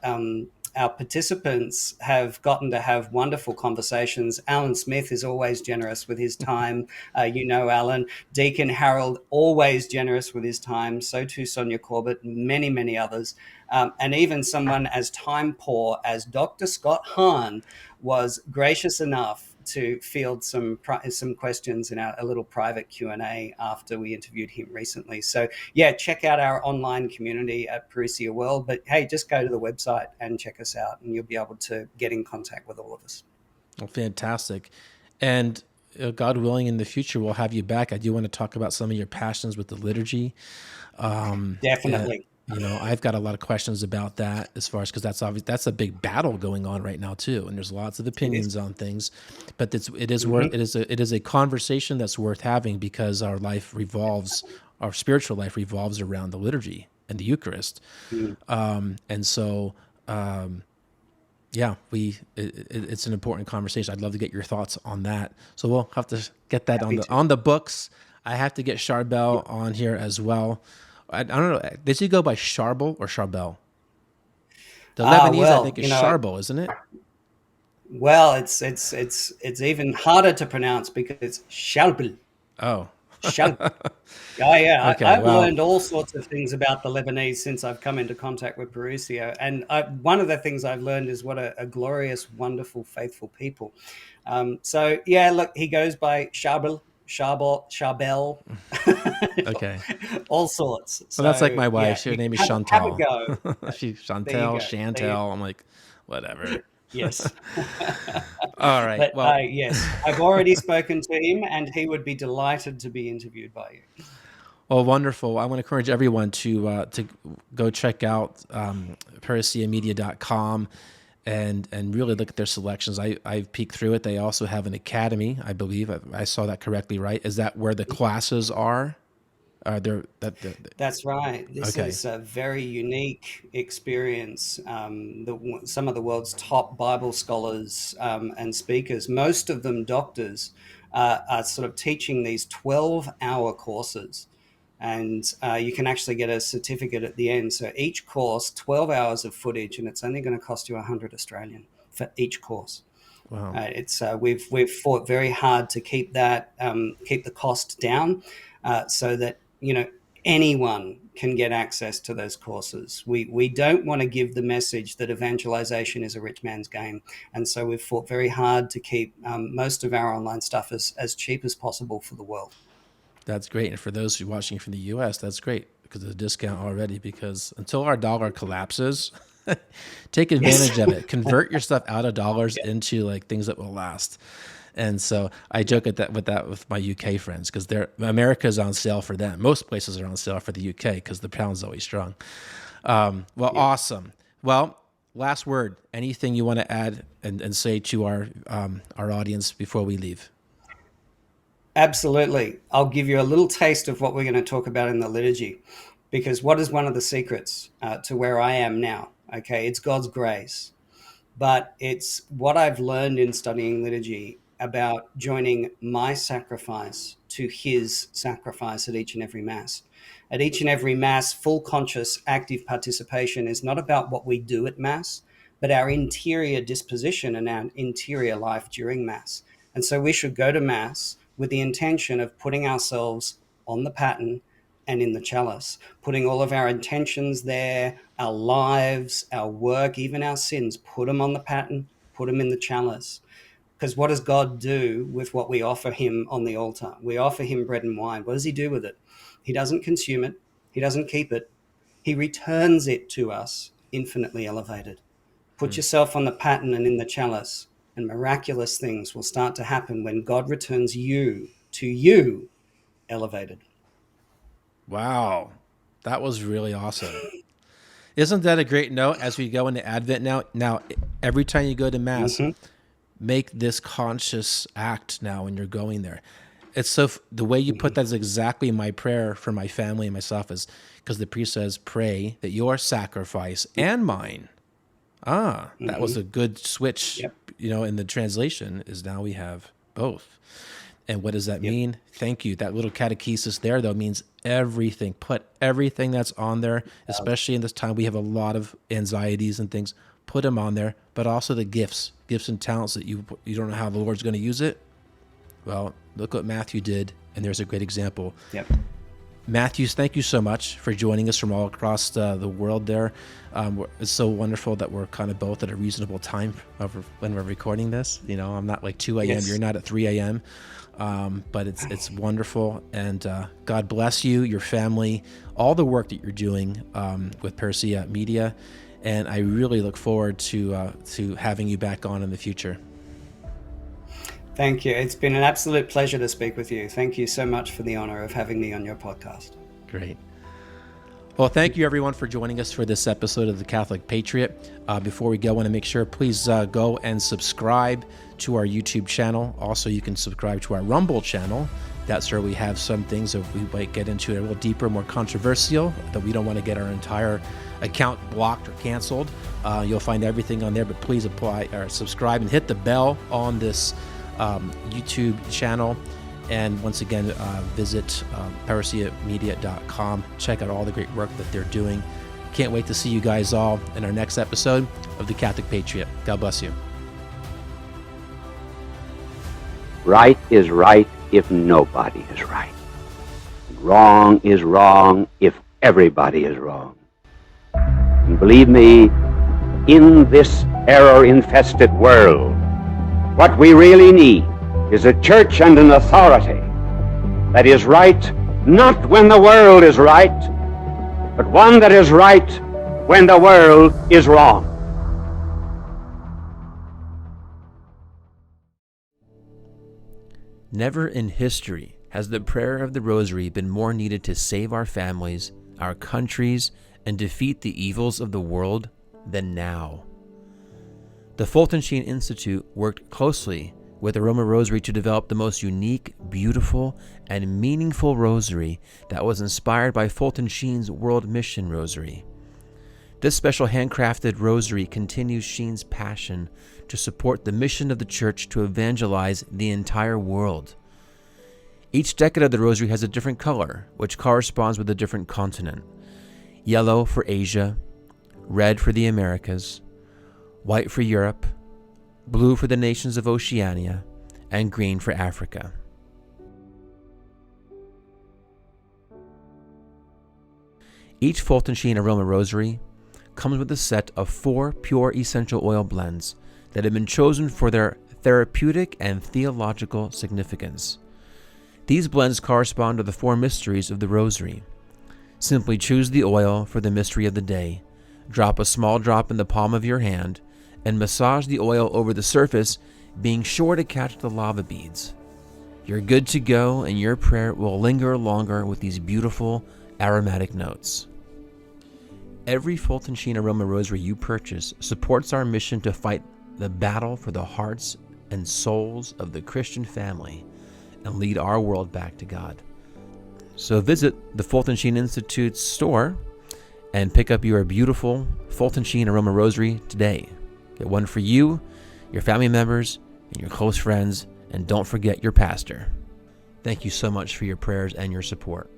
our participants have gotten to have wonderful conversations. Alan Smith is always generous with his time. Alan. Deacon Harold, always generous with his time. So too Sonia Corbett, many, many others. And even someone as time poor as Dr. Scott Hahn was gracious enough to field some questions in a little private Q&A after we interviewed him recently. So yeah, check out our online community at Parousia World. But hey, just go to the website and check us out, and you'll be able to get in contact with all of us. Well, fantastic. And God willing, in the future, we'll have you back. I do want to talk about some of your passions with the liturgy. Definitely. I've got a lot of questions about that, as far as, because that's a big battle going on right now too, and there's lots of opinions on things. But it is a conversation that's worth having, because our spiritual life revolves around the liturgy and the Eucharist, and so. It's an important conversation. I'd love to get your thoughts on that. So we'll have to get that on the books. I have to get Charbel on here as well. I don't know. Does he go by Charbel or Charbel? The Lebanese, I think, is Charbel, isn't it? Well, it's even harder to pronounce because it's Charbel. Oh. Charbel. Yeah. Okay, I've learned all sorts of things about the Lebanese since I've come into contact with Parousia. And one of the things I've learned is what a glorious, wonderful, faithful people. So, yeah, look, he goes by Charbel. Okay. All sorts. So that's like my wife. Her name is Chantal. Have a go. She's Chantal. I'm like, whatever. Yes. All right. But, yes, I've already spoken to him, and he would be delighted to be interviewed by you. Well, wonderful. I want to encourage everyone to go check out ParousiaMedia.com and really look at their selections. I've peeked through it. They also have an academy, I believe. I saw that correctly, right? Is that where the classes are? That's right. This is a very unique experience. Some of the world's top Bible scholars and speakers, most of them doctors, are sort of teaching these 12-hour courses. And you can actually get a certificate at the end. So each course, 12 hours of footage, and it's only going to cost you 100 Australian for each course. Wow. We've fought very hard to keep the cost down, so that anyone can get access to those courses. We don't want to give the message that evangelization is a rich man's game, and so we've fought very hard to keep most of our online stuff as cheap as possible for the world. That's great. And for those who are watching from the U.S., that's great, because of the discount already, because until our dollar collapses, take advantage of it. Convert your stuff out of dollars into like things that will last. And so I joke with my UK friends, because America's on sale for them. Most places are on sale for the UK because the pound's always strong. Awesome. Well, last word. Anything you want to add and say to our audience before we leave? Absolutely. I'll give you a little taste of what we're going to talk about in the liturgy, because what is one of the secrets to where I am now? Okay, it's God's grace, but it's what I've learned in studying liturgy about joining my sacrifice to his sacrifice at each and every Mass. At each and every Mass, full conscious active participation is not about what we do at Mass, but our interior disposition and our interior life during Mass. And so we should go to Mass with the intention of putting ourselves on the paten and in the chalice, putting all of our intentions there, our lives, our work, even our sins, put them on the paten, put them in the chalice. Because what does God do with what we offer him on the altar? We offer him bread and wine. What does he do with it? He doesn't consume it. He doesn't keep it. He returns it to us infinitely elevated. Put yourself on the paten and in the chalice, and miraculous things will start to happen when God returns you to you elevated. Wow. That was really awesome. Isn't that a great note as we go into Advent now? Now, every time you go to Mass, make this conscious act now when you're going there. It's so the way you put that is exactly my prayer for my family and myself, is because the priest says, pray that your sacrifice and mine. That was a good switch, in the translation, is now we have both. And what does that mean? Thank you. That little catechesis there, though, means everything. Put everything that's on there, especially in this time we have a lot of anxieties and things. put them on there, but also the gifts and talents that you don't know how the Lord's going to use it. Well, look what Matthew did, and there's a great example. Yep. Matthew, thank you so much for joining us from all across the world there. It's so wonderful that we're kind of both at a reasonable time when we're recording this. You know, I'm not like 2 a.m., Yes. You're not at 3 a.m., but it's wonderful. And God bless you, your family, all the work that you're doing with Parousia Media. And I really look forward to having you back on in the future. Thank you. It's been an absolute pleasure to speak with you. Thank you so much for the honor of having me on your podcast. Great. Well, thank you everyone for joining us for this episode of The Catholic Patriot. Before we go, I want to make sure, please go and subscribe to our YouTube channel. Also, you can subscribe to our Rumble channel. That's where we have some things that we might get into a little deeper, more controversial, that we don't want to get our entire account blocked or canceled. You'll find everything on there, but please apply or subscribe and hit the bell on this YouTube channel. And once again, visit ParousiaMedia.com. Check out all the great work that they're doing. Can't wait to see you guys all in our next episode of The Catholic Patriot. God bless you. Right is right if nobody is right. Wrong is wrong if everybody is wrong. And believe me, in this error-infested world, what we really need is a church and an authority that is right not when the world is right, but one that is right when the world is wrong. Never in history has the prayer of the Rosary been more needed to save our families, our countries, and defeat the evils of the world than now. The Fulton Sheen Institute worked closely with the Roman Rosary to develop the most unique, beautiful, and meaningful rosary that was inspired by Fulton Sheen's World Mission Rosary. This special handcrafted rosary continues Sheen's passion to support the mission of the Church to evangelize the entire world. Each decade of the rosary has a different color, which corresponds with a different continent. Yellow for Asia, red for the Americas, white for Europe, blue for the nations of Oceania, and green for Africa. Each Fulton Sheen Aroma Rosary comes with a set of 4 pure essential oil blends that have been chosen for their therapeutic and theological significance. These blends correspond to the 4 mysteries of the Rosary. Simply choose the oil for the mystery of the day, drop a small drop in the palm of your hand, and massage the oil over the surface, being sure to catch the lava beads. You're good to go, and your prayer will linger longer with these beautiful aromatic notes. Every Fulton Sheen Aroma Rosary you purchase supports our mission to fight the battle for the hearts and souls of the Christian family and lead our world back to God. So visit the Fulton Sheen Institute's store and pick up your beautiful Fulton Sheen Aroma Rosary today. Get one for you, your family members, and your close friends, and don't forget your pastor. Thank you so much for your prayers and your support.